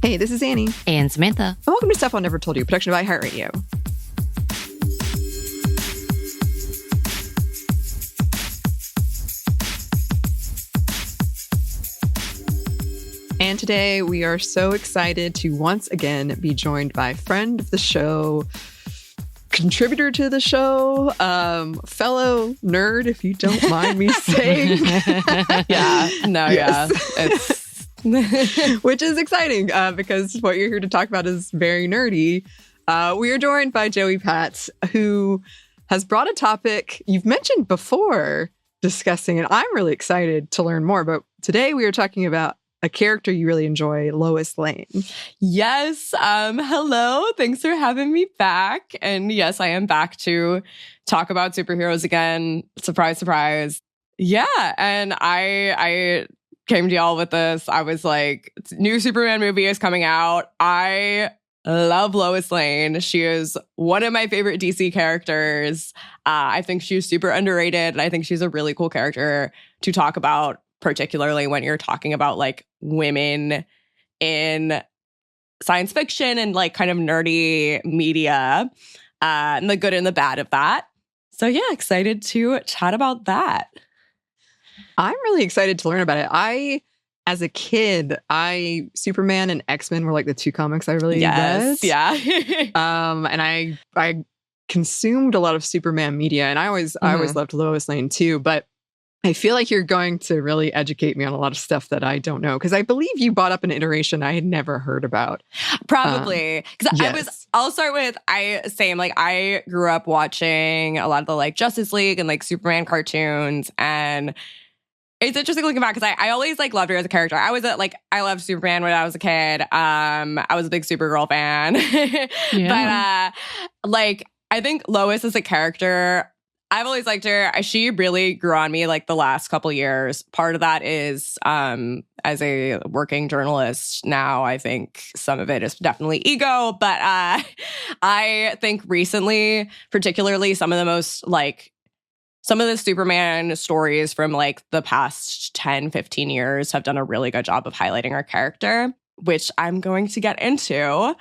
Hey, this is Anney. And Samantha. And welcome to Stuff I Never Told You, production by iHeartRadio. And today we are so excited to once again be joined by friend of the show, contributor to the show, fellow nerd, if you don't mind me saying. It's which is exciting because what you're here to talk about is very nerdy. We are joined by Joey Patt, who has brought a topic you've mentioned before discussing, and I'm really excited to learn more. But today we are talking about a character you really enjoy, Lois Lane. Yes. Hello. Thanks for having me back. And yes, I am back to talk about superheroes again. Surprise, surprise. Yeah. And I came to y'all with this. I was like, new Superman movie is coming out. I love Lois Lane. She is one of my favorite DC characters. I think she's super underrated. And I think she's a really cool character to talk about, particularly when you're talking about like women in science fiction and like kind of nerdy media, and the good and the bad of that. So yeah, excited to chat about that. I'm really excited to learn about it. As a kid, Superman and X-Men were like the two comics I really read. Yeah. And I consumed a lot of Superman media, and I always loved Lois Lane too, but I feel like you're going to really educate me on a lot of stuff that I don't know, because I believe you brought up an iteration I had never heard about. Probably. Because yes. I'll start with, I grew up watching a lot of the like Justice League and like Superman cartoons, and it's interesting looking back because I always like loved her as a character. I loved Superman when I was a kid. I was a big Supergirl fan. Yeah. But I think Lois as a character, I've always liked her. She really grew on me like the last couple years. Part of that is as a working journalist now, I think some of it is definitely ego. But I think recently, particularly some of the Superman stories from like the past 10, 15 years have done a really good job of highlighting our character, which I'm going to get into.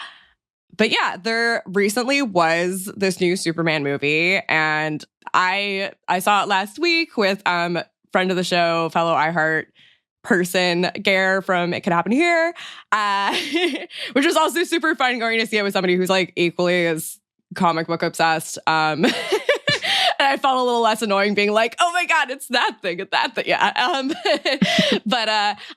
But yeah, there recently was this new Superman movie, and I saw it last week with friend of the show, fellow iHeart person, Gare from It Could Happen Here, which was also super fun going to see it with somebody who's like equally as comic book obsessed. And I felt a little less annoying being like, oh my God, it's that thing, it's that thing. Yeah. But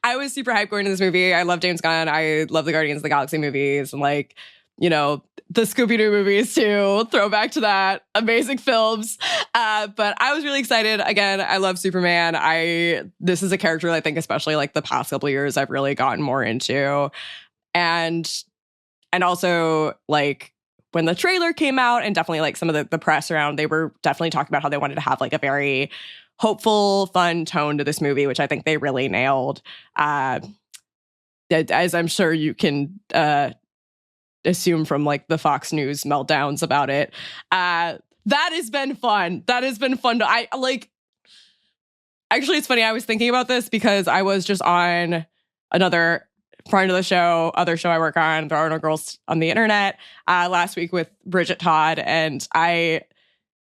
I was super hyped going to this movie. I love James Gunn. I love the Guardians of the Galaxy movies and like, you know, the Scooby-Doo movies too. Throwback to that. Amazing films. But I was really excited. Again, I love Superman. This is a character that I think especially like the past couple of years I've really gotten more into. And also like when the trailer came out and definitely like some of the press around, they were definitely talking about how they wanted to have like a very hopeful, fun tone to this movie, which I think they really nailed. As I'm sure you can assume from like the Fox News meltdowns about it. That has been fun. Actually, it's funny. I was thinking about this because I was just on another friend of the show, other show I work on, There Are No Girls on the Internet, last week with Bridget Todd. And I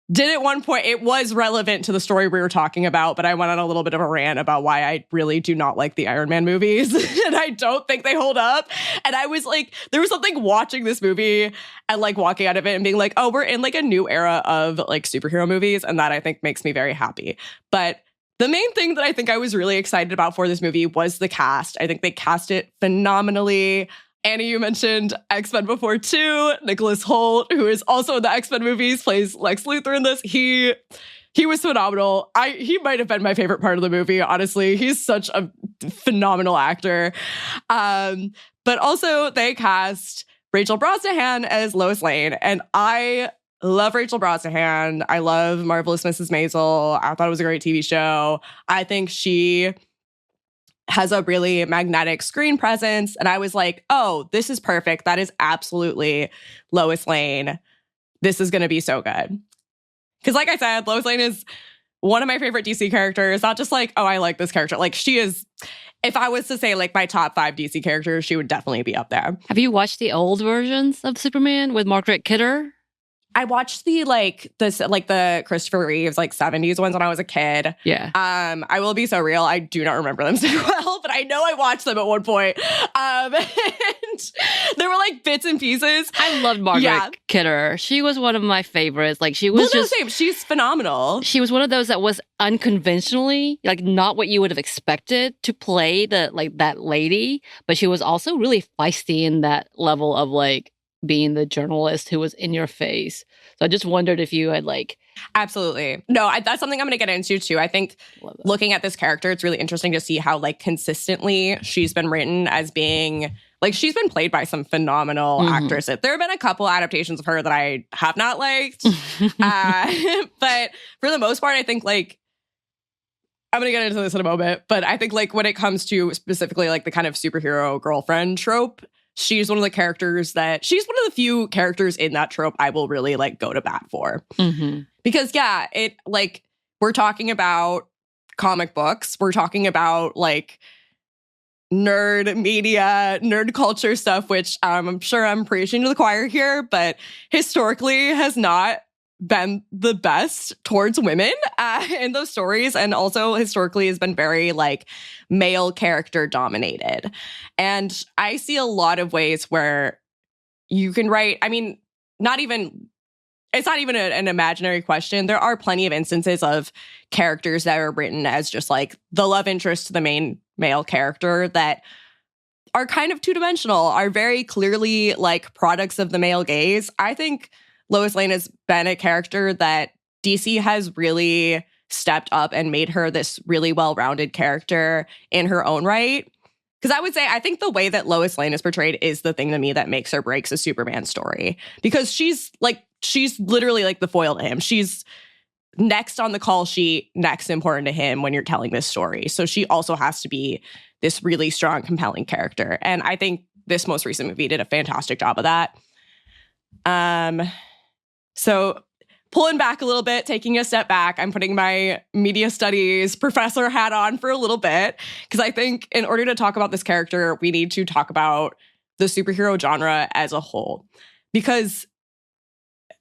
did at one point, it was relevant to the story we were talking about, but I went on a little bit of a rant about why I really do not like the Iron Man movies. And I don't think they hold up. And I was like, there was something watching this movie and like walking out of it and being like, oh, we're in like a new era of like superhero movies. And that I think makes me very happy. But the main thing that I think I was really excited about for this movie was the cast. I think they cast it phenomenally. Anney, you mentioned X-Men before too. Nicholas Hoult, who is also in the X-Men movies, plays Lex Luthor in this. He was phenomenal. He might have been my favorite part of the movie, honestly. He's such a phenomenal actor. But also they cast Rachel Brosnahan as Lois Lane. And I love Rachel Brosnahan. I love Marvelous Mrs. Maisel. I thought it was a great TV show. I think she has a really magnetic screen presence. And I was like, oh, this is perfect. That is absolutely Lois Lane. This is going to be so good. Because like I said, Lois Lane is one of my favorite DC characters. Not just like, oh, I like this character. Like, she is, if I was to say like my top 5 DC characters, she would definitely be up there. Have you watched the old versions of Superman with Margaret Kidder? I watched the Christopher Reeves 70s ones when I was a kid. Yeah. I will be so real. I do not remember them so well, but I know I watched them at one point. And there were bits and pieces. I loved Margaret Kidder. She was one of my favorites. She was same. She's phenomenal. She was one of those that was unconventionally not what you would have expected to play that lady, but she was also really feisty in that level of being the journalist who was in your face. So I just wondered if you had Absolutely. No, that's something I'm going to get into too. I think looking at this character, it's really interesting to see how consistently she's been written as being she's been played by some phenomenal actresses. There have been a couple adaptations of her that I have not liked. But for the most part, I think I'm going to get into this in a moment, but I think when it comes to specifically the kind of superhero girlfriend trope, she's one of the characters she's one of the few characters in that trope I will really go to bat for. Mm-hmm. Because we're talking about comic books. We're talking about nerd media, nerd culture stuff, which I'm sure I'm preaching to the choir here, but historically has not been the best towards women in those stories, and also historically has been very male character dominated. And I see a lot of ways where you can write, it's not even an imaginary question. There are plenty of instances of characters that are written as just the love interest to the main male character that are kind of two-dimensional, are very clearly products of the male gaze. I think Lois Lane has been a character that DC has really stepped up and made her this really well-rounded character in her own right. Because I would say, I think the way that Lois Lane is portrayed is the thing to me that makes or breaks a Superman story. Because she's literally the foil to him. She's next on the call sheet, next important to him when you're telling this story. So she also has to be this really strong, compelling character. And I think this most recent movie did a fantastic job of that. So pulling back a little bit, taking a step back, I'm putting my media studies professor hat on for a little bit, because I think in order to talk about this character, we need to talk about the superhero genre as a whole. Because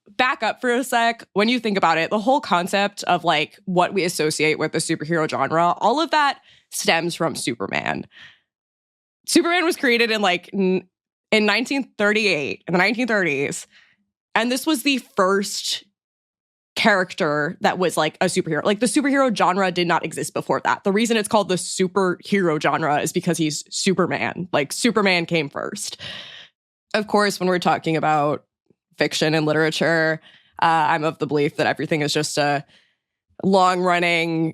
back up for a sec, when you think about it, the whole concept of what we associate with the superhero genre, all of that stems from Superman. Superman was created in 1938, in the 1930s. And this was the first character that was a superhero. The superhero genre did not exist before that. The reason it's called the superhero genre is because he's Superman. Superman came first. Of course, when we're talking about fiction and literature, I'm of the belief that everything is just a long-running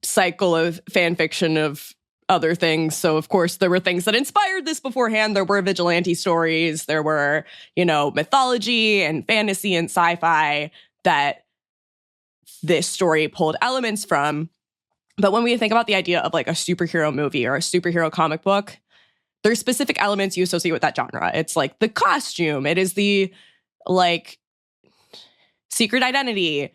cycle of fan fiction of other things. So, of course, there were things that inspired this beforehand. There were vigilante stories. There were, mythology and fantasy and sci-fi that this story pulled elements from. But when we think about the idea of a superhero movie or a superhero comic book, there's specific elements you associate with that genre. It's the costume. It is the secret identity.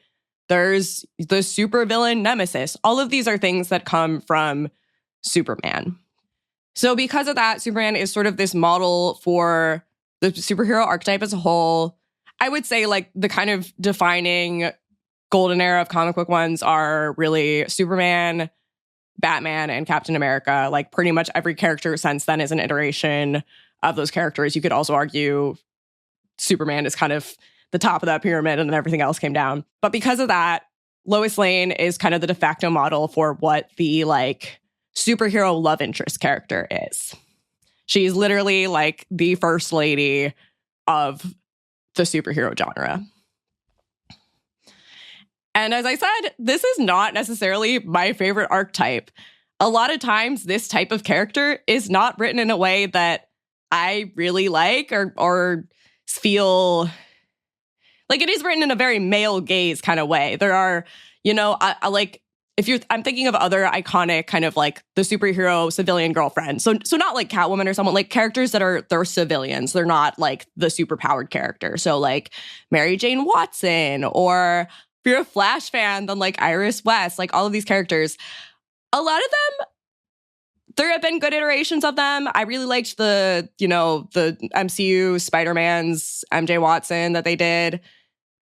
There's the supervillain nemesis. All of these are things that come from Superman. So because of that, Superman is sort of this model for the superhero archetype as a whole. I would say the kind of defining golden era of comic book ones are really Superman, Batman, and Captain America. Pretty much every character since then is an iteration of those characters. You could also argue Superman is kind of the top of that pyramid and then everything else came down. But because of that, Lois Lane is kind of the de facto model for what the superhero love interest character is. She's literally the first lady of the superhero genre. And as I said, this is not necessarily my favorite archetype. A lot of times this type of character is not written in a way that I really like or feel it is written in a very male gaze kind of way. There are, I'm thinking of other iconic kind of the superhero civilian girlfriend. So not Catwoman or someone, characters they're civilians. They're not the superpowered character. So Mary Jane Watson or if you're a Flash fan, then like Iris West, like all of these characters, a lot of them, there have been good iterations of them. I really liked the MCU Spider-Man's MJ Watson that they did,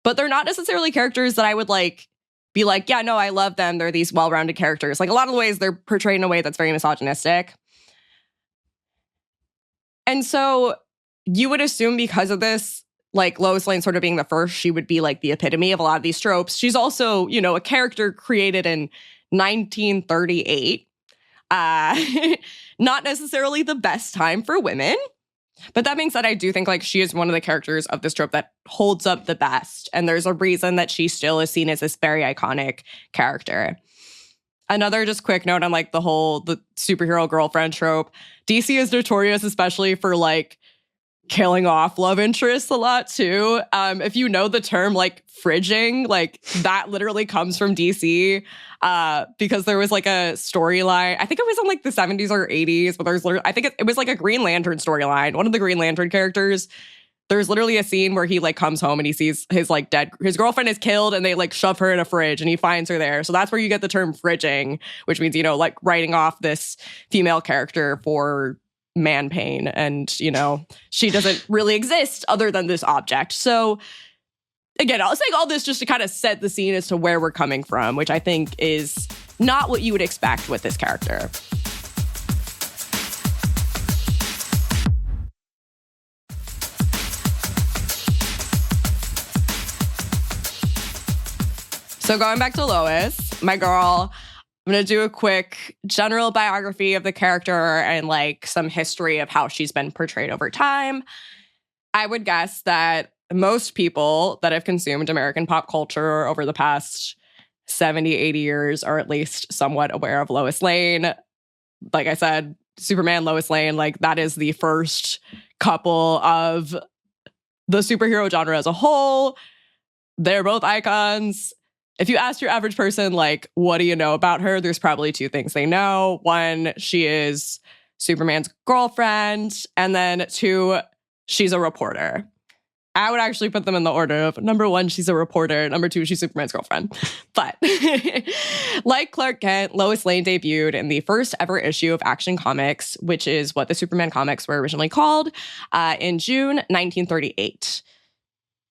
but they're not necessarily characters that I would like be like, yeah, no, I love them. They're these well-rounded characters. Like a lot of the ways they're portrayed in a way that's very misogynistic. And so you would assume because of this, like Lois Lane sort of being the first, she would be like the epitome of a lot of these tropes. She's also, a character created in 1938. Not necessarily the best time for women. But that being said, I do think like she is one of the characters of this trope that holds up the best. And there's a reason that she still is seen as this very iconic character. Another just quick note on like the superhero girlfriend trope. DC is notorious, especially for like killing off love interests a lot too. If you know the term like fridging, like that literally comes from DC because there was like a storyline. I think it was in like the 70s or 80s, but I think it was like a Green Lantern storyline. One of the Green Lantern characters, there's literally a scene where he like comes home and he sees his girlfriend is killed and they like shove her in a fridge and he finds her there. So that's where you get the term fridging, which means, like writing off this female character for man pain. And, she doesn't really exist other than this object. So again, I was saying all this just to kind of set the scene as to where we're coming from, which I think is not what you would expect with this character. So going back to Lois, my girl, I'm going to do a quick general biography of the character and like some history of how she's been portrayed over time. I would guess that most people that have consumed American pop culture over the past 70, 80 years are at least somewhat aware of Lois Lane. Like I said, Superman, Lois Lane, like that is the first couple of the superhero genre as a whole. They're both icons. If you ask your average person, like, what do you know about her? There's probably two things they know. One, she is Superman's girlfriend. And then two, she's a reporter. I would actually put them in the order of number one, she's a reporter. Number two, she's Superman's girlfriend. But like Clark Kent, Lois Lane debuted in the first ever issue of Action Comics, which is what the Superman comics were originally called, in June 1938.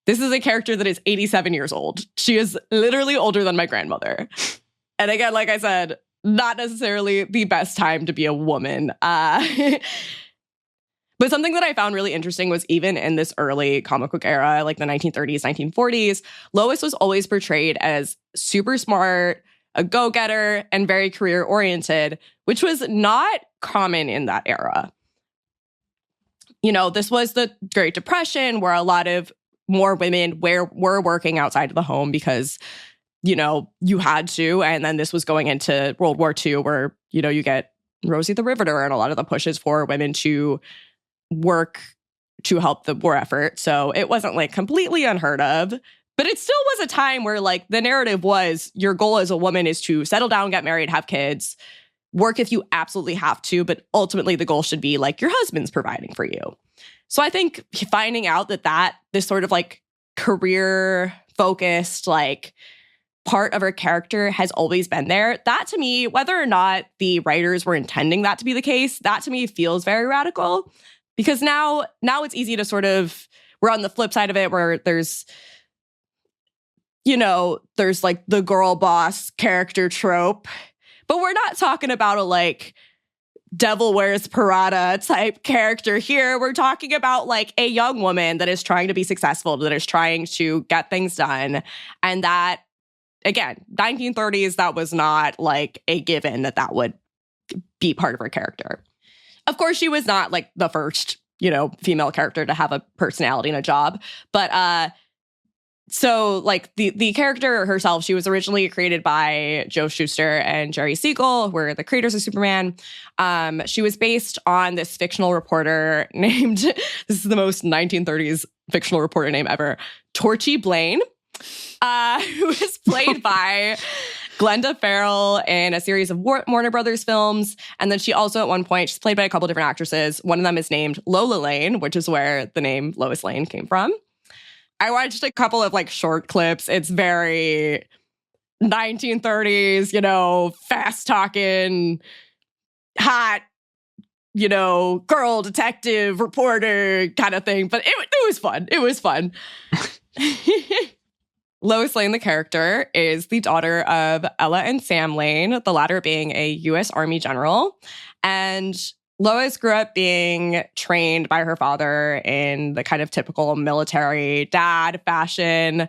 This is a character that is 87 years old. She is literally older than my grandmother. And again, like I said, not necessarily the best time to be a woman. But something that I found really interesting was even in this early comic book era, like the 1930s, 1940s, Lois was always portrayed as super smart, a go-getter, and very career-oriented, which was not common in that era. This was the Great Depression, where a lot of more women were working outside of the home because, you had to. And then this was going into World War II where, you get Rosie the Riveter and a lot of the pushes for women to work to help the war effort. So it wasn't like completely unheard of, but it still was a time where like the narrative was your goal as a woman is to settle down, get married, have kids, work if you absolutely have to. But ultimately the goal should be like your husband's providing for you. So I think finding out that this sort of like career focused, like part of her character has always been there. That to me, whether or not the writers were intending that to be the case, that to me feels very radical because now it's easy to sort of, we're on the flip side of it where there's like the girl boss character trope, but we're not talking about a like Devil Wears Prada type character here. We're talking about like a young woman that is trying to be successful, that is trying to get things done. And that, again, 1930s, that was not like a given that would be part of her character. Of course, she was not like the first, female character to have a personality and a job. But so like the character herself, she was originally created by Joe Shuster and Jerry Siegel, who were the creators of Superman. She was based on this fictional reporter named, this is the most 1930s fictional reporter name ever, Torchy Blaine, who was played by Glenda Farrell in a series of Warner Brothers films. And then she also at one point, she's played by a couple different actresses. One of them is named Lola Lane, which is where the name Lois Lane came from. I watched a couple of like short clips. It's very 1930s, fast talking, hot, girl detective reporter kind of thing. But it was fun. It was fun. Lois Lane, the character, is the daughter of Ella and Sam Lane, the latter being a U.S. Army general. And Lois grew up being trained by her father in the kind of typical military dad fashion.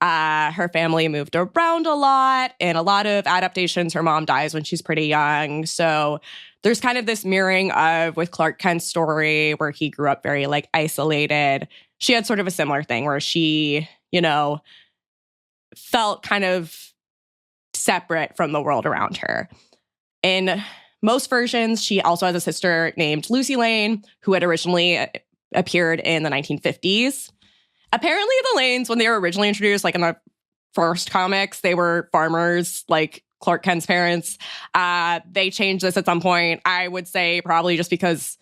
Her family moved around a lot. In a lot of adaptations, her mom dies when she's pretty young. So there's kind of this mirroring of with Clark Kent's story where he grew up very like isolated. She had sort of a similar thing where she, felt kind of separate from the world around her. In most versions, she also has a sister named Lucy Lane, who had originally appeared in the 1950s. Apparently, the Lanes, when they were originally introduced, like in the first comics, they were farmers, like Clark Kent's parents. They changed this at some point. I would say probably just because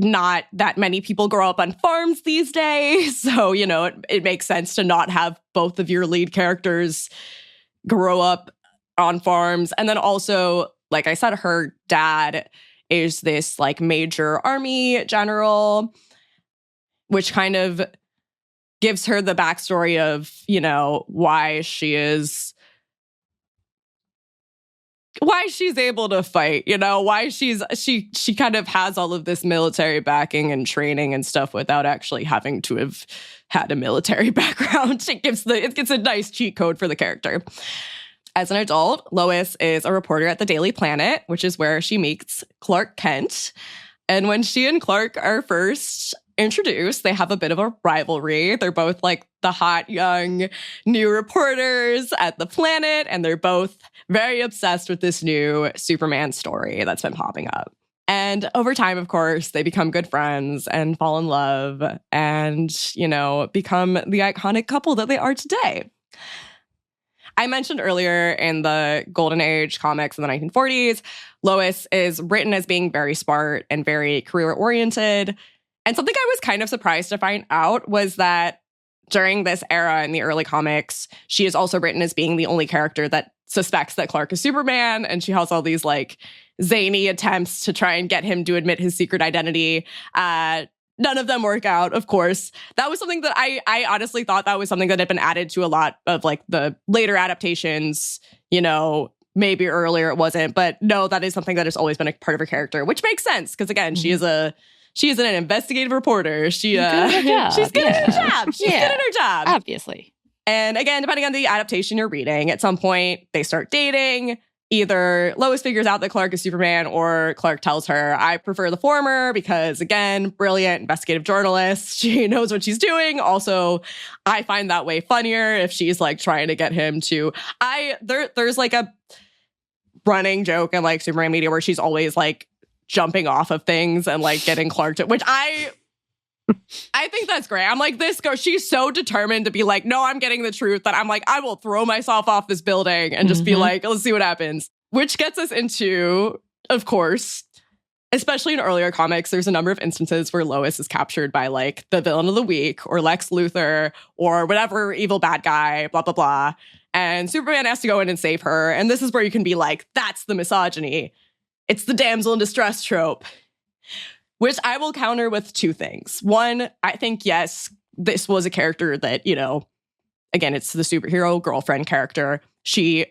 not that many people grow up on farms these days. So, it makes sense to not have both of your lead characters grow up on farms. And then also, like I said, her dad is this like major army general, which kind of gives her the backstory of, why she's able to fight, why she kind of has all of this military backing and training and stuff without actually having to have had a military background. It gets a nice cheat code for the character. As an adult, Lois is a reporter at the Daily Planet, which is where she meets Clark Kent. And when she and Clark are first introduced, they have a bit of a rivalry. They're both like the hot, young, new reporters at the Planet, and they're both very obsessed with this new Superman story that's been popping up. And over time, of course, they become good friends and fall in love and, become the iconic couple that they are today. I mentioned earlier in the Golden Age comics in the 1940s, Lois is written as being very smart and very career-oriented. And something I was kind of surprised to find out was that during this era in the early comics, she is also written as being the only character that suspects that Clark is Superman. And she has all these like zany attempts to try and get him to admit his secret identity. None of them work out, of course. That was something that I honestly thought that was something that had been added to a lot of like the later adaptations, maybe earlier it wasn't. But no, that is something that has always been a part of her character, which makes sense because, again, she is an investigative reporter. She's good at her job. She's good at her job. Obviously. And again, depending on the adaptation you're reading, at some point they start dating. Either Lois figures out that Clark is Superman or Clark tells her. I prefer the former because, again, brilliant investigative journalist. She knows what she's doing. Also, I find that way funnier if she's like trying to get him to... There's like a running joke in like Superman media where she's always like jumping off of things and like getting Clark to... Which I think that's great. I'm like, this girl, she's so determined to be like, no, I'm getting the truth, that I'm like, I will throw myself off this building and just be like, let's see what happens. Which gets us into, of course, especially in earlier comics, there's a number of instances where Lois is captured by like the villain of the week or Lex Luthor or whatever evil bad guy, blah, blah, blah. And Superman has to go in and save her. And this is where you can be like, that's the misogyny. It's the damsel in distress trope. Which I will counter with two things. One, I think, yes, this was a character that, again, it's the superhero girlfriend character. She,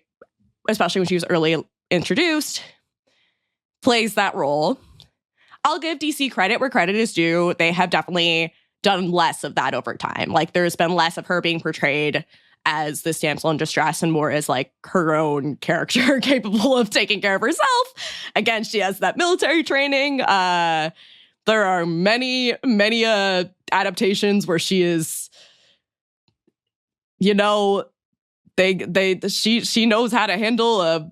especially when she was early introduced, plays that role. I'll give DC credit where credit is due. They have definitely done less of that over time. Like, there's been less of her being portrayed as this damsel in distress and more as like her own character capable of taking care of herself. Again, she has that military training. There are many adaptations where she is, she knows how to handle a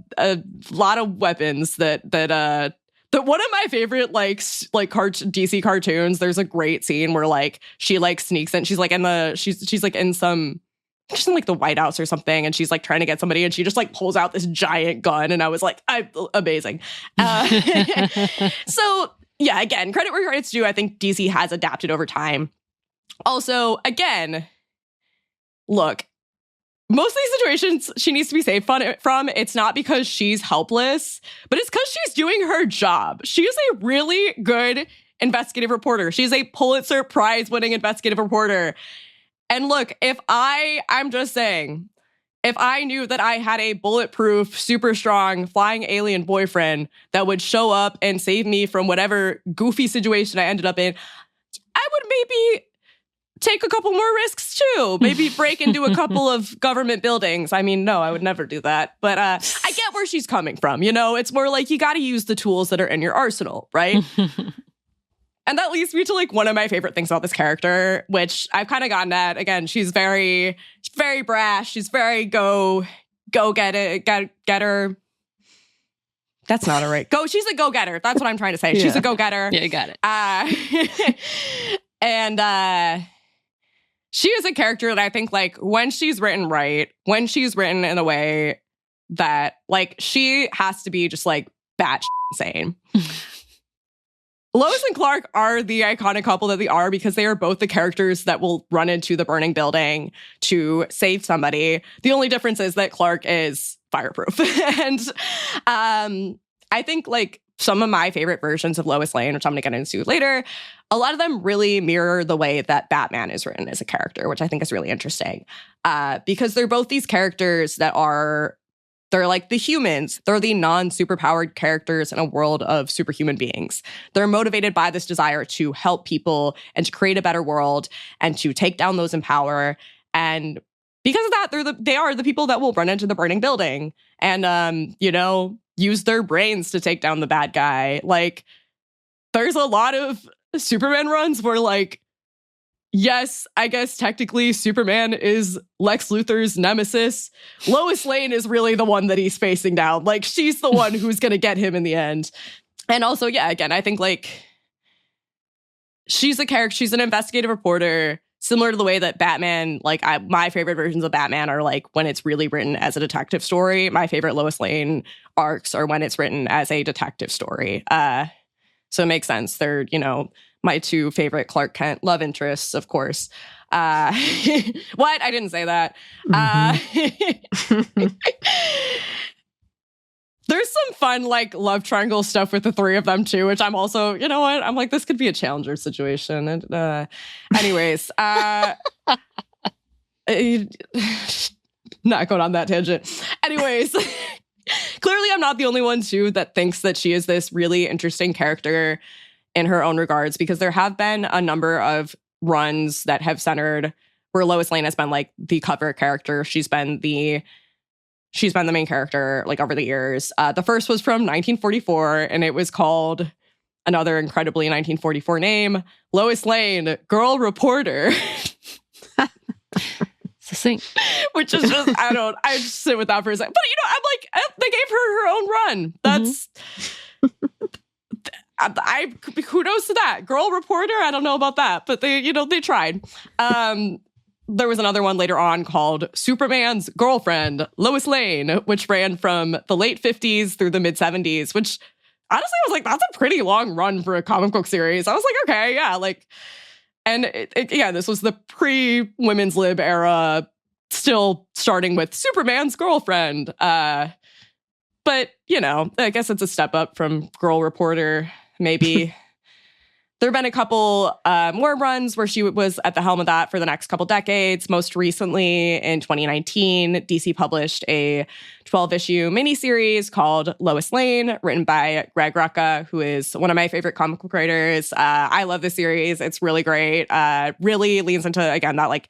lot of weapons that one of my favorite DC cartoons. There's a great scene where like she like sneaks in. She's like in like the White House or something, and she's like trying to get somebody, and she just like pulls out this giant gun, and I was like, amazing. So. Yeah, again, credit where credit's due. I think DC has adapted over time. Also, again, look, most of these situations she needs to be saved from, it's not because she's helpless, but it's because she's doing her job. She is a really good investigative reporter. She's a Pulitzer Prize winning investigative reporter. And look, I'm just saying, if I knew that I had a bulletproof, super strong, flying alien boyfriend that would show up and save me from whatever goofy situation I ended up in, I would maybe take a couple more risks too. Maybe break into a couple of government buildings. I mean, no, I would never do that. But I get where she's coming from. You know, it's more like you got to use the tools that are in your arsenal, right? And that leads me to like one of my favorite things about this character, which I've kind of gotten at. Again, she's very brash. She's very go get it, getter. That's not a right. She's a go-getter. That's what I'm trying to say. Yeah. She's a go-getter. Yeah, you got it. And she is a character that I think like when she's written right, when she's written in a way that like she has to be just like batshit insane. Lois and Clark are the iconic couple that they are because they are both the characters that will run into the burning building to save somebody. The only difference is that Clark is fireproof. And I think like some of my favorite versions of Lois Lane, which I'm going to get into later, a lot of them really mirror the way that Batman is written as a character, which I think is really interesting because they're both these characters that they're like the humans. They're the non-superpowered characters in a world of superhuman beings. They're motivated by this desire to help people and to create a better world and to take down those in power. And because of that, they are the people that will run into the burning building and, use their brains to take down the bad guy. Like, there's a lot of Superman runs where, like, yes, I guess technically Superman is Lex Luthor's nemesis. Lois Lane is really the one that he's facing down. Like, she's the one who's going to get him in the end. And also, yeah, again, I think, like, she's a character. She's an investigative reporter, similar to the way that Batman, like, my favorite versions of Batman are, like, when it's really written as a detective story. My favorite Lois Lane arcs are when it's written as a detective story. So it makes sense. They're, my two favorite Clark Kent love interests, of course. What? I didn't say that. Mm-hmm. There's some fun, like, love triangle stuff with the three of them, too, which I'm also, you know what? I'm like, this could be a Challenger situation. And, anyways, not going on that tangent. Anyways, clearly I'm not the only one, too, that thinks that she is this really interesting character in her own regards, because there have been a number of runs that have centered where Lois Lane has been, like, the cover character. She's been the main character, like, over the years. The first was from 1944, and it was called another incredibly 1944 name, Lois Lane, Girl Reporter. Succinct. Which is just, I just sit with that for a second. But, I'm like, they gave her own run. That's, kudos to that. Girl Reporter, I don't know about that, but they tried. There was another one later on called Superman's Girlfriend, Lois Lane, which ran from the late 50s through the mid 70s, which honestly I was like, that's a pretty long run for a comic book series. I was like, okay, yeah, like, and this was the pre-women's lib era, still starting with Superman's Girlfriend. But, I guess it's a step up from Girl Reporter, maybe. There have been a couple more runs where she was at the helm of that for the next couple decades. Most recently, in 2019, DC published a 12-issue miniseries called Lois Lane, written by Greg Rucka, who is one of my favorite comic book writers. I love the series. It's really great. Really leans into, again, that, like,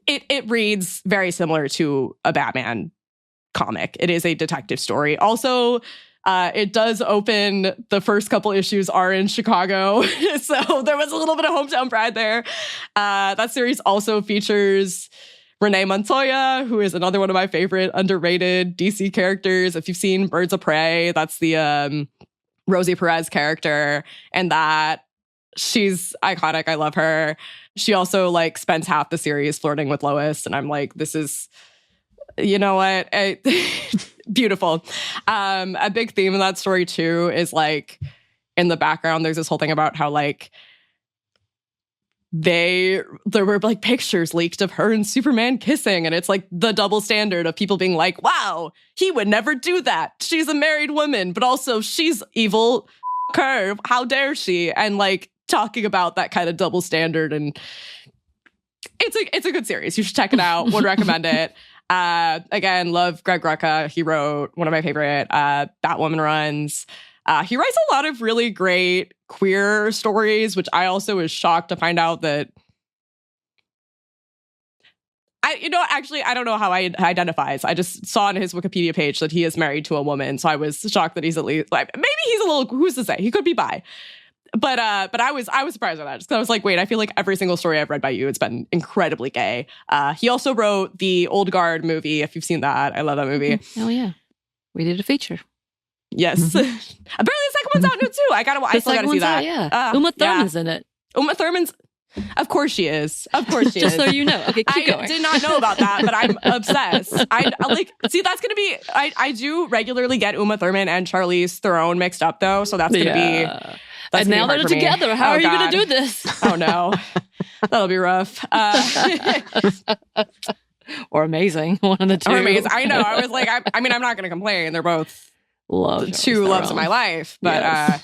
it reads very similar to a Batman comic. It is a detective story. Also, it does open, the first couple issues are in Chicago. So there was a little bit of hometown pride there. That series also features Renee Montoya, who is another one of my favorite underrated DC characters. If you've seen Birds of Prey, that's the Rosie Perez character. And that, she's iconic. I love her. She also, like, spends half the series flirting with Lois. And I'm like, this is, you know what? Beautiful. A big theme of that story, too, is, like, in the background, there's this whole thing about how, like, there were like pictures leaked of her and Superman kissing, and it's like the double standard of people being like, wow, he would never do that. She's a married woman, but also she's evil. Her, how dare she? And like talking about that kind of double standard. And it's a good series. You should check it out. Would recommend it. Again, love Greg Rucka. He wrote one of my favorite Batwoman runs. He writes a lot of really great queer stories, which I also was shocked to find out that I don't know how he identifies. I just saw on his Wikipedia page that he is married to a woman. So I was shocked that he's at least, like, maybe he's a little, who's to say? He could be bi. But I was surprised by that. Just 'cause I was like, wait, I feel like every single story I've read by you, it's been incredibly gay. He also wrote the Old Guard movie, if you've seen that. I love that movie. Oh, yeah. We did a feature. Yes. Apparently the second one's out now, too. I still gotta see that. Out, yeah. Uma Thurman's in it. Uma Thurman's... Of course she is. Of course she is. Just so you know. Okay, keep going. I did not know about that, but I'm obsessed. I like, see, that's going to be, I do regularly get Uma Thurman and Charlize Theron mixed up, though. So that's going to be, and now they're together. How are you going to do this? Oh, no. That'll be rough. Or amazing. One of the two. Or amazing. I know. I was like, I mean, I'm not going to complain. They're both the two loves of my life. But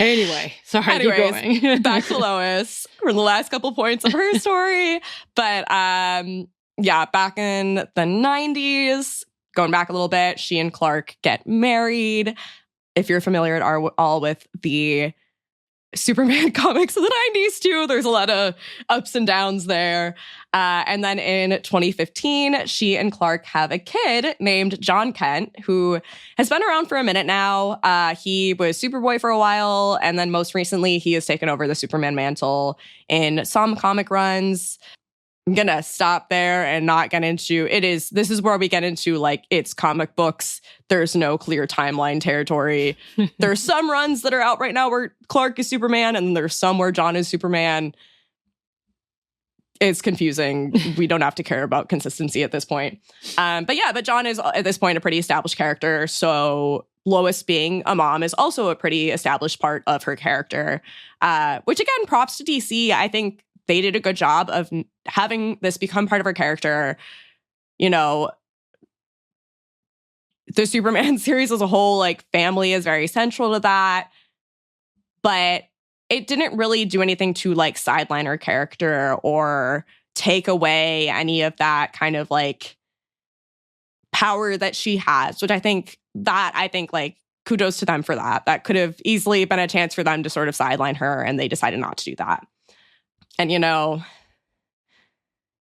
anyway, sorry, keep going. Back to Lois for the last couple points of her story. But yeah, back in the 90s, going back a little bit, she and Clark get married. If you're familiar at all with the Superman comics of the 90s too, there's a lot of ups and downs there. And then in 2015, she and Clark have a kid named John Kent, who has been around for a minute now. He was Superboy for a while, and then most recently, he has taken over the Superman mantle in some comic runs. I'm gonna stop there and not get into this is where we get into like it's comic books. There's no clear timeline territory. There's some runs that are out right now where Clark is Superman, and there's some where John is Superman. It's confusing. We don't have to care about consistency at this point. But John is at this point a pretty established character. So Lois being a mom is also a pretty established part of her character, which again, props to DC. I think they did a good job of having this become part of her character. You know, the Superman series as a whole, like family is very central to that. But it didn't really do anything to like sideline her character or take away any of that kind of like power that she has, which I think like kudos to them for that. That could have easily been a chance for them to sort of sideline her, and they decided not to do that. And, you know,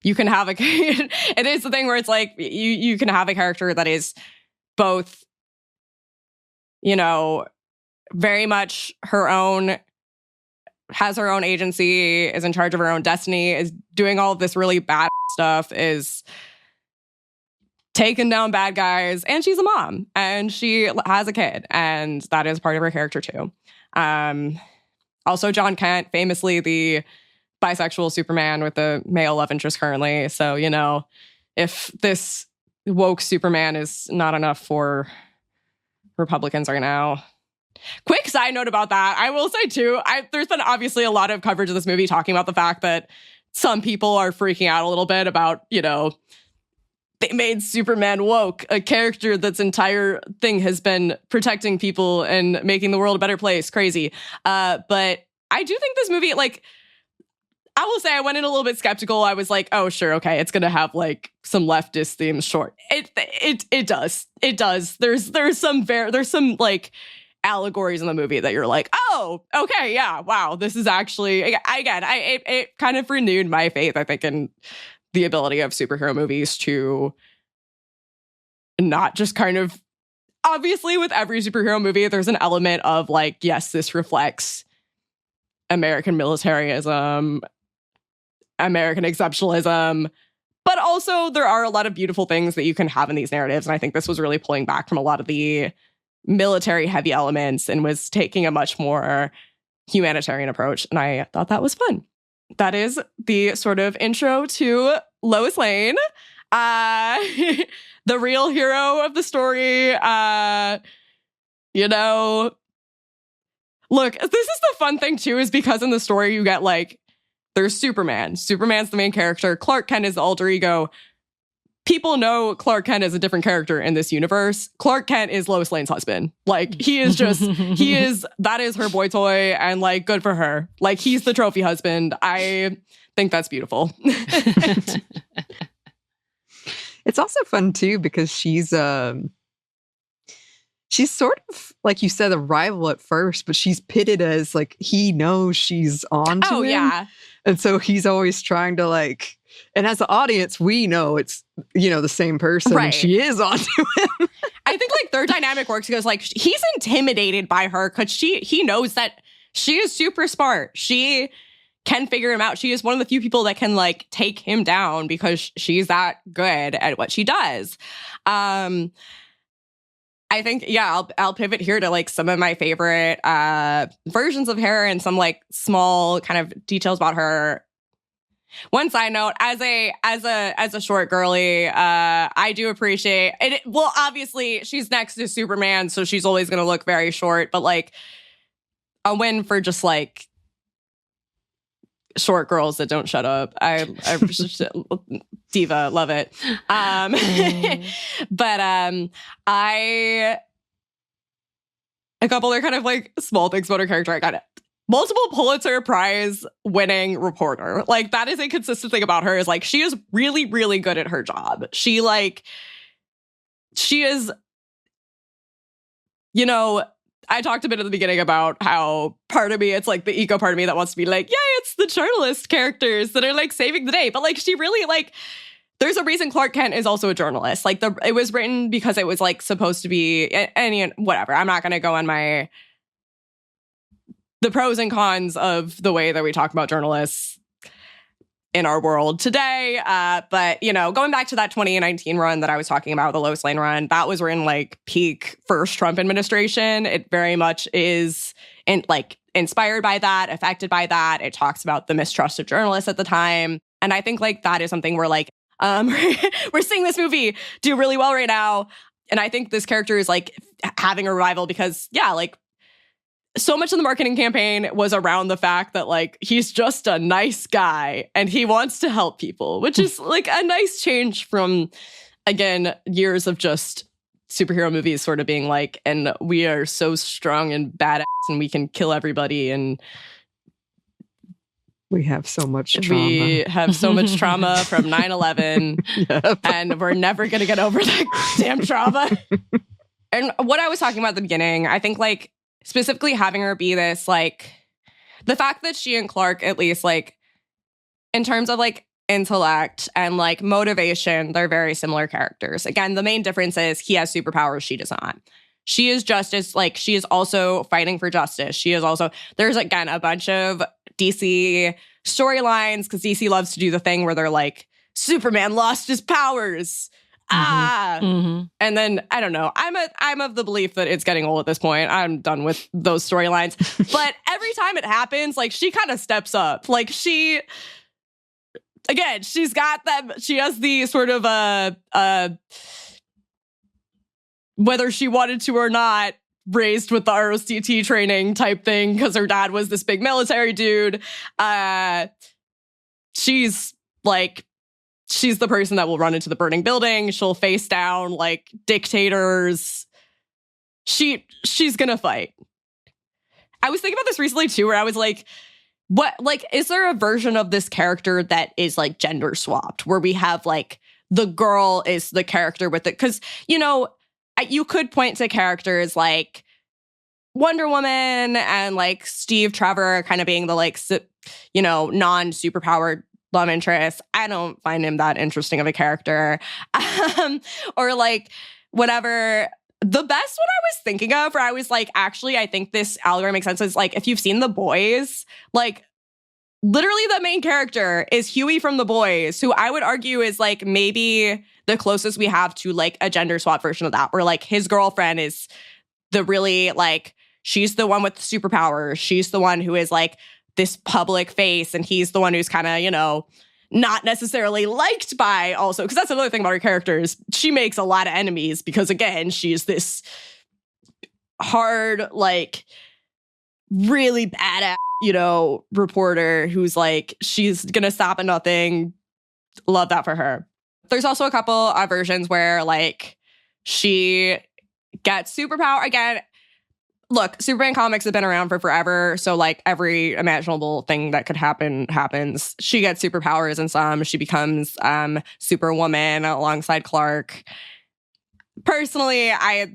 you can have it is the thing where it's like you can have a character that is both, you know, very much her own, has her own agency, is in charge of her own destiny, is doing all of this really bad stuff, is taking down bad guys, and she's a mom, and she has a kid, and that is part of her character too. Also, John Kent, famously the bisexual Superman with a male love interest currently. So, you know, if this woke Superman is not enough for Republicans right now. Quick side note about that. I will say too, there's been obviously a lot of coverage of this movie talking about the fact that some people are freaking out a little bit about, you know, they made Superman woke, a character that's entire thing has been protecting people and making the world a better place. Crazy. But I do think this movie, like, I will say I went in a little bit skeptical. I was like, oh, sure, okay, it's gonna have like some leftist themes. Sure, it does. There's some like allegories in the movie that you're like, oh, okay, yeah, wow, this is actually it kind of renewed my faith, I think, in the ability of superhero movies to not just kind of, obviously with every superhero movie, there's an element of like, yes, this reflects American militarism, American exceptionalism, but also there are a lot of beautiful things that you can have in these narratives. And I think this was really pulling back from a lot of the military heavy elements and was taking a much more humanitarian approach. And I thought that was fun. That is the sort of intro to Lois Lane, the real hero of the story. You know, look, this is the fun thing too, is because in the story you get like there's Superman. Superman's the main character. Clark Kent is the alter ego. People know Clark Kent is a different character in this universe. Clark Kent is Lois Lane's husband. Like, that is her boy toy, and like, good for her. Like, he's the trophy husband. I think that's beautiful. It's also fun too because she's sort of, like you said, a rival at first, but she's pitted as like, he knows she's on to him. Yeah. And so he's always trying to like, and as the audience, we know it's, the same person. Right. And she is on to him. I think like their dynamic works because like he's intimidated by her because he knows that she is super smart. She can figure him out. She is one of the few people that can like take him down because she's that good at what she does. I think, I'll pivot here to like some of my favorite versions of her and some like small kind of details about her. One side note, as a short girly, I do appreciate it. Well, obviously she's next to Superman, so she's always going to look very short, but like a win for just like short girls that don't shut up. I diva, love it. But a couple other kind of like small things about her character. I got it. Multiple Pulitzer Prize winning reporter. Like, that is a consistent thing about her, is like, she is really, really good at her job. She is, I talked a bit at the beginning about how part of me, it's like the ego part of me that wants to be like, yeah, it's the journalist characters that are like saving the day. But like, she really like, there's a reason Clark Kent is also a journalist. Like, it was written because it was like supposed to be, and whatever. I'm not going to go on the pros and cons of the way that we talk about journalists in our world today. But, going back to that 2019 run that I was talking about, the Lois Lane run, that was written like peak first Trump administration. It very much is inspired by that, affected by that. It talks about the mistrust of journalists at the time. And I think like that is something where like, we're seeing this movie do really well right now. And I think this character is like having a revival because, like, so much of the marketing campaign was around the fact that like he's just a nice guy and he wants to help people, which is like a nice change from, again, years of just superhero movies sort of being like, and we are so strong and badass and we can kill everybody and we have so much trauma. We have so much trauma from 9/11 yep. And we're never going to get over that damn trauma. And what I was talking about at the beginning, I think like specifically having her be this, like, the fact that she and Clark, at least, like, in terms of, like, intellect and, like, motivation, they're very similar characters. Again, the main difference is he has superpowers, she does not. She is justice, like, she is also fighting for justice. She is also, there's, again, a bunch of DC storylines, because DC loves to do the thing where they're like, Superman lost his powers. And then I don't know. I'm of the belief that it's getting old at this point. I'm done with those storylines. But every time it happens, like, she kind of steps up. Like, she's got that. She has the sort of whether she wanted to or not, raised with the ROTT training type thing because her dad was this big military dude. She's the person that will run into the burning building. She'll face down like dictators. She's gonna fight. I was thinking about this recently too, where I was like, is there a version of this character that is like gender swapped, where we have like the girl is the character with it? Because, you could point to characters like Wonder Woman and like Steve Trevor kind of being the like, non-superpowered love interest. I don't find him that interesting of a character. Or like whatever. The best one I was thinking of, where I was like, actually, I think this algorithm makes sense, is like, if you've seen The Boys, like literally the main character is Huey from The Boys, who I would argue is like maybe the closest we have to like a gender swap version of that, where like his girlfriend is the really like, she's the one with the superpowers. She's the one who is like this public face, and he's the one who's kind of, not necessarily liked by also, because that's another thing about her characters. She makes a lot of enemies because, again, she's this hard, like, really badass, reporter who's like, she's gonna stop at nothing. Love that for her. There's also a couple of versions where like she gets superpower again. Look, Superman comics have been around for forever, so like every imaginable thing that could happen happens. She gets superpowers in some. She becomes Superwoman alongside Clark. Personally, I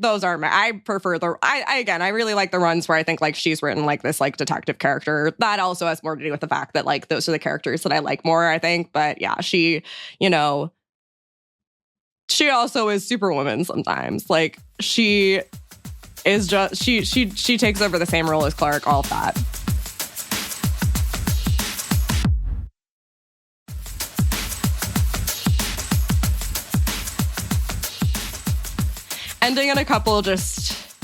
prefer I really like the runs where I think like she's written like this like detective character. That also has more to do with the fact that like those are the characters that I like more, I think. But yeah, she also is Superwoman sometimes. Like she is just she takes over the same role as Clark, all of that. Ending in a couple just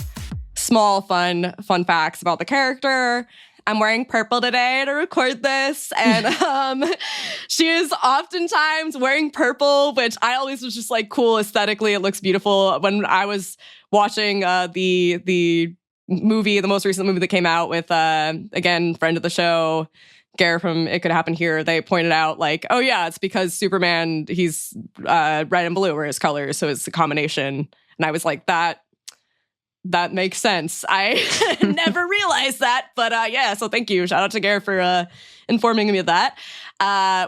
small fun facts about the character. I'm wearing purple today to record this, and she is oftentimes wearing purple, which I always was just like cool aesthetically. It looks beautiful. When I was watching the movie, the most recent movie that came out with again, friend of the show, Gare from It Could Happen Here, they pointed out like, oh yeah, it's because Superman, he's red and blue are his colors, so it's a combination. And I was like, that makes sense. I never realized that, but yeah, so thank you. Shout out to Gare for informing me of that,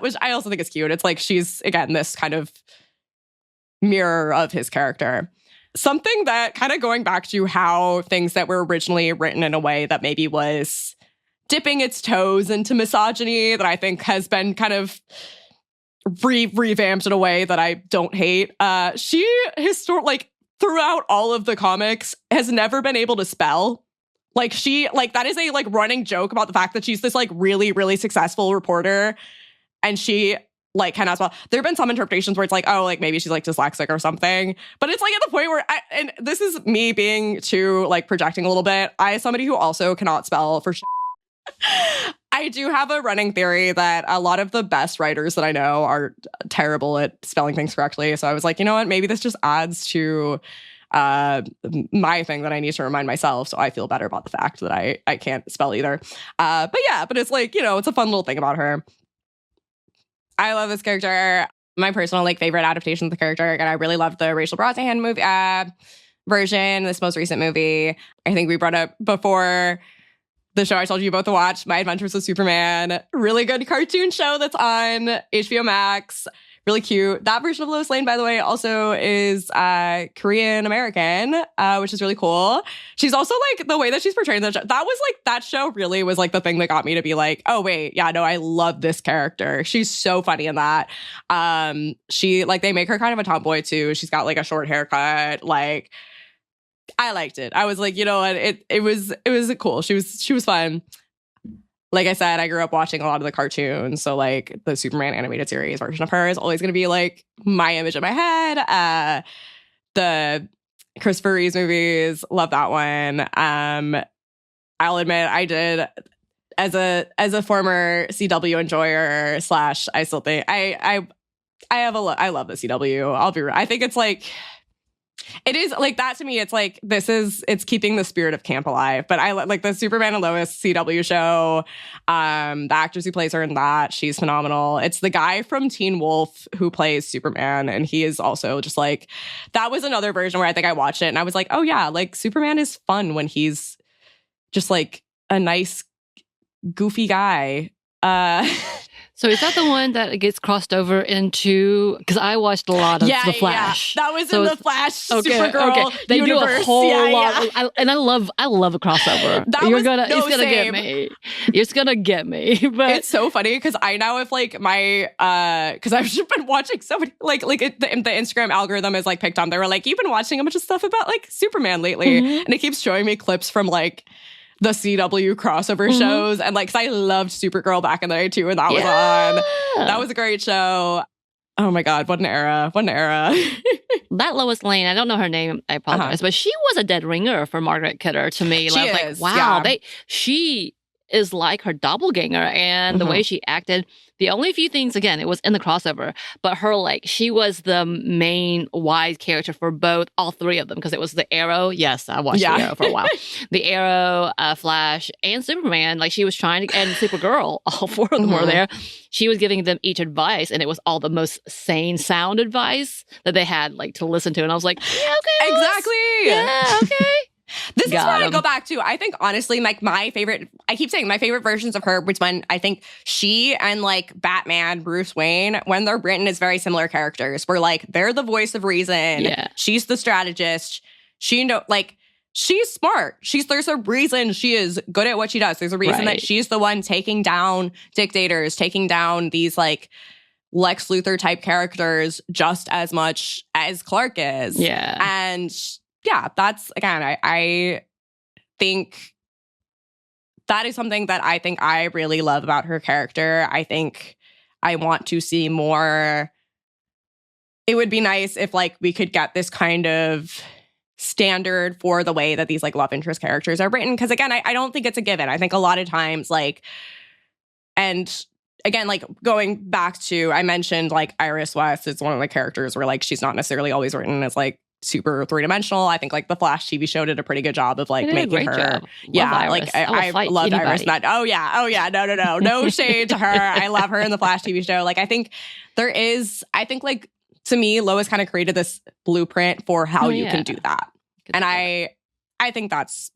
which I also think is cute. It's like she's, again, this kind of mirror of his character. Something that kind of going back to how things that were originally written in a way that maybe was dipping its toes into misogyny that I think has been kind of revamped in a way that I don't hate. She throughout all of the comics has never been able to spell. Like that is a like running joke about the fact that she's this like really, really successful reporter and she like cannot spell. There have been some interpretations where it's like, oh, like maybe she's like dyslexic or something. But it's like at the point where and this is me being too like projecting a little bit. I as somebody who also cannot spell for I do have a running theory that a lot of the best writers that I know are terrible at spelling things correctly. So I was like, you know what? Maybe this just adds to my thing that I need to remind myself. So I feel better about the fact that I can't spell either. But it's like, it's a fun little thing about her. I love this character. My personal like favorite adaptation of the character. And I really loved the Rachel Brosnahan movie version, this most recent movie. I think we brought up before the show I told you both to watch, My Adventures with Superman. Really good cartoon show that's on HBO Max. Really cute. That version of Lois Lane, by the way, also is Korean American, which is really cool. She's also like the way that she's portrayed in the show. That was like that show really was like the thing that got me to be like, oh wait, yeah, no, I love this character. She's so funny in that. She like they make her kind of a tomboy too. She's got like a short haircut, like. I liked it. I was like, you know what? It was cool. She was fun. Like I said, I grew up watching a lot of the cartoons, so like the Superman animated series version of her is always going to be like my image in my head. The Christopher Reeves movies, love that one. I'll admit I did as a former CW enjoyer / I still think I love the CW. I'll be real. I think it's like. It is like that to me. It's like it's keeping the spirit of camp alive. But I like the Superman and Lois CW show. The actress who plays her in that, she's phenomenal. It's the guy from Teen Wolf who plays Superman, and he is also just like that was another version where I think I watched it and I was like, oh yeah, like Superman is fun when he's just like a nice, goofy guy. So is that the one that gets crossed over into? Because I watched a lot of The Flash. Yeah. That was in the Flash Supergirl okay. They universe. do a whole lot, and I love a crossover. It's gonna get me. It's gonna get me. But it's so funny because I now have like my because I've just been watching so many the Instagram algorithm is like picked on. They were like, you've been watching a bunch of stuff about like Superman lately, and it keeps showing me clips from like. The CW crossover shows. And like, 'cause I loved Supergirl back in the day too. And that was on. That was a great show. Oh my God. What an era. What an era. That Lois Lane, I don't know her name. I apologize. But she was a dead ringer for Margaret Kidder to me. She like, is, wow. yeah. She is like her doppelganger, and the way she acted. The only few things, again, it was in the crossover, but her, like, she was the main wise character for all three of them, because it was the Arrow. Yes, I watched the Arrow for a while. The Arrow, Flash, and Superman. Like, she was trying to, and Supergirl, all four of them were there. She was giving them each advice, and it was all the most sane sound advice that they had, like, to listen to. And I was like, yeah, okay. Exactly. Yeah, okay. This is what I go back to. I think, honestly, like, my favorite versions of her was when I think she and, like, Batman, Bruce Wayne, when they're written as very similar characters, where, like, they're the voice of reason. Yeah. She's the strategist. She's smart. There's a reason she is good at what she does. There's a reason that she's the one taking down dictators, taking down these, like, Lex Luthor type characters just as much as Clark is. Yeah. And yeah, that's, again, I think that is something that I think I really love about her character. I think I want to see more. It would be nice if, like, we could get this kind of standard for the way that these, like, love interest characters are written. Because, again, I don't think it's a given. I think a lot of times, like, and again, like, going back to, I mentioned, like, Iris West is one of the characters where, like, she's not necessarily always written as, like, super three-dimensional. I think, like, the Flash TV show did a pretty good job of, like, making her job. Yeah, Iris. like, I loved Iris. Oh yeah, no shade to her. I love her in the Flash TV show. Like, I think like, to me, Lois kind of created this blueprint for how you can do that. And I think that's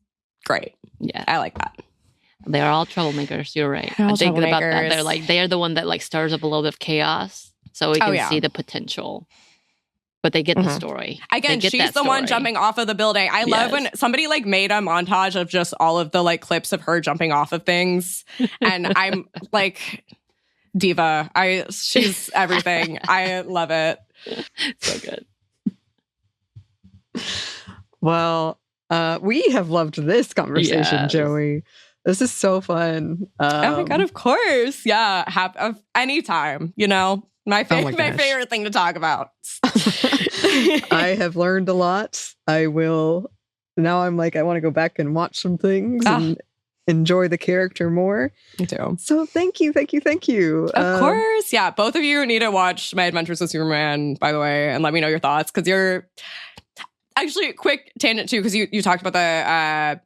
great. Yeah, I like that. They are all troublemakers. You're right. I think about that. They're the one that, like, stirs up a little bit of chaos, so we can see the potential. But they get the story. Again, she's the one jumping off of the building. I love when somebody, like, made a montage of just all of the, like, clips of her jumping off of things. And I'm like, diva. She's everything. I love it. So good. Well, We have loved this conversation, Joey. This is so fun. Oh my God, of course. Yeah. Anytime, you know. My favorite thing to talk about. I have learned a lot. Now I'm like, I want to go back and watch some things and enjoy the character more. Me too. So thank you. Of course. Yeah. Both of you need to watch My Adventures with Superman, by the way, and let me know your thoughts. Because you're actually, quick tangent too, because you talked about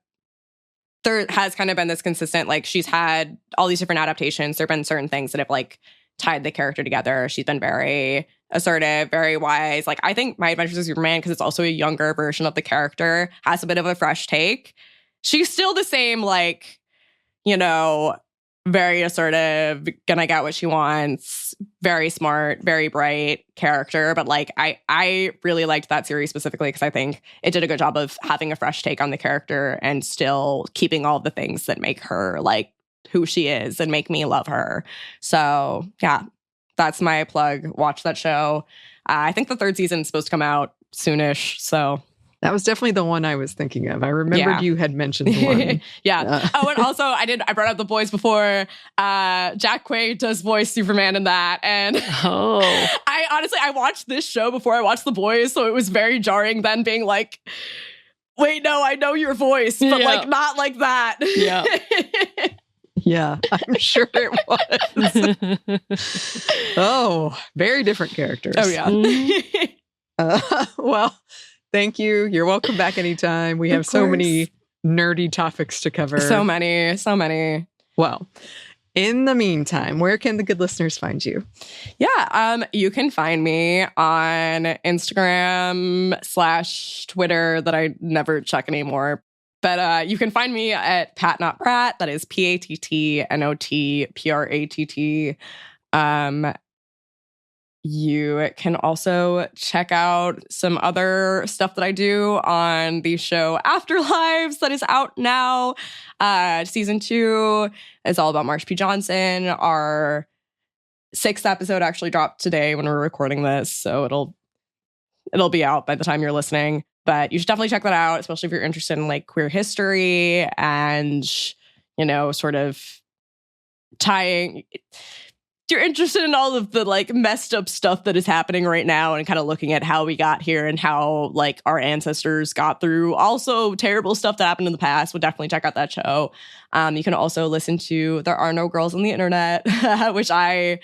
there has kind of been this consistent, like, she's had all these different adaptations. There have been certain things that have, like, tied the character together. She's been very assertive, very wise. Like, I think My Adventures with Superman, because it's also a younger version of the character, has a bit of a fresh take. She's still the same, like, you know, very assertive, gonna get what she wants, very smart, very bright character. But, like, I really liked that series specifically because I think it did a good job of having a fresh take on the character and still keeping all the things that make her, like, who she is and make me love her. So yeah, that's my plug. Watch that show. I think the third season is supposed to come out soonish. So that was definitely the one I was thinking of. I remembered you had mentioned one. Yeah. And also I brought up The Boys before. Jack Quaid does voice Superman in that. And I watched this show before I watched The Boys. So it was very jarring then being like, wait, no, I know your voice, but like not like that. Yeah. Yeah, I'm sure it was. Oh, very different characters. Oh, yeah. Well, thank you. You're welcome back anytime. We have so many nerdy topics to cover. So many. Well, in the meantime, where can the good listeners find you? Yeah, you can find me on Instagram / Twitter that I never check anymore. But you can find me at Pat Not Pratt. That is PATTNOTPRATT. You can also check out some other stuff that I do on the show Afterlives that is out now. Season 2 is all about Marsha P. Johnson. Our 6th episode actually dropped today when we're recording this, so it'll be out by the time you're listening. But you should definitely check that out, especially if you're interested in, like, queer history and, you know, sort of tying you're interested in all of the like messed up stuff that is happening right now and kind of looking at how we got here and how like our ancestors got through also terrible stuff that happened in the past, would definitely check out that show. You can also listen to There Are No Girls on the Internet, which I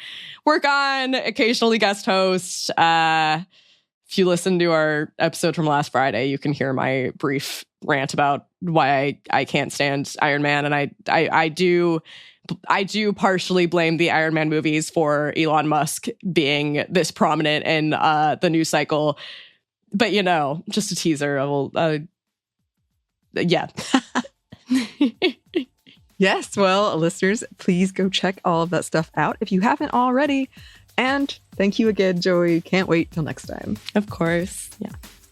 work on, occasionally guest host. If you listen to our episode from last Friday, you can hear my brief rant about why I can't stand Iron Man. And I do partially blame the Iron Man movies for Elon Musk being this prominent in the news cycle. But, you know, just a teaser. I will, yeah. Yes, well, listeners, please go check all of that stuff out if you haven't already. And thank you again, Joey. Can't wait till next time. Of course. Yeah.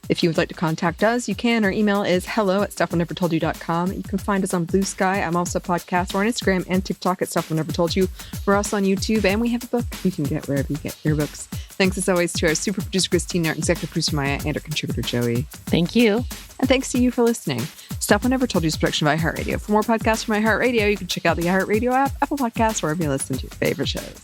If you would like to contact us, you can. Our email is hello@stuffwenevertoldyou.com. You can find us on Blue Sky. I'm also a podcast. We're on Instagram and TikTok at Stuff We Never Told You. We're also on YouTube, and we have a book you can get wherever you get your books. Thanks as always to our super producer, Christine, our executive producer, Maya, and our contributor, Joey. Thank you. And thanks to you for listening. Stuff We Never Told You is a production by iHeartRadio. For more podcasts from iHeartRadio, you can check out the iHeartRadio app, Apple Podcasts, wherever you listen to your favorite shows.